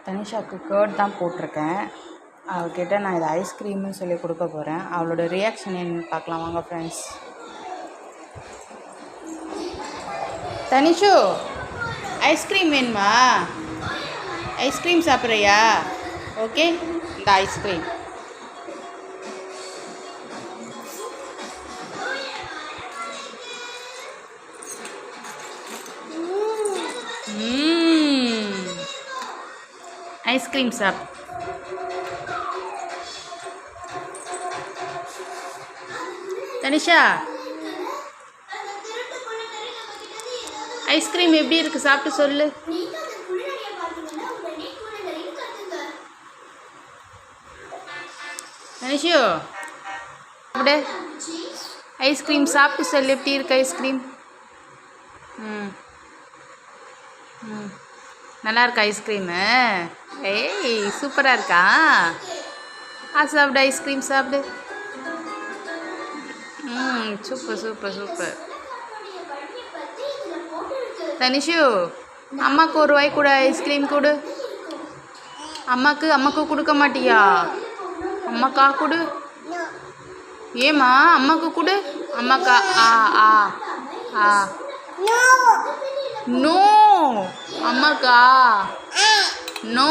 தனிஷாவுக்கு curd தான் போட்டிருக்கேன். அவகிட்ட நான் இது ஐஸ்கிரீம்னு சொல்லி கொடுக்க போகிறேன். அவளோட ரியாக்ஷன் என்னன்னு பார்க்கலாம் வாங்க ஃப்ரெண்ட்ஸ். தனிஷு, ஐஸ்கிரீம் வேணுமா? ஐஸ்கிரீம் சாப்பிட்றியா? ஓகே, இந்த ஐஸ்கிரீம். ஐஸ்கிரீம் சாப். தனிஷா, ஐஸ்கிரீம் எப்படி இருக்கு? சாப்பிட்டு சொல்லு. தனிஷு, சாப்பிடு. ஐஸ்கிரீம் சாப்பிட்டு சொல்லு எப்படி இருக்கு ஐஸ்கிரீம். நல்லா இருக்கா ஐஸ்கிரீமு? ஏய், சூப்பராக இருக்கா? சாப்பிடு, ஐஸ்கிரீம் சாப்பிடு. Super super super. தனிஷு, அம்மாவுக்கு ஒரு வாய் கூட ஐஸ்கிரீம் கொடு. அம்மாவுக்கு கொடுக்க மாட்டியா? அம்மாக்கா கொடு. ஏம்மா அம்மாவுக்கு கொடு. அம்மாக்கா. ஆ ஆ ஆ நோ. அம்மாக்கா நோ.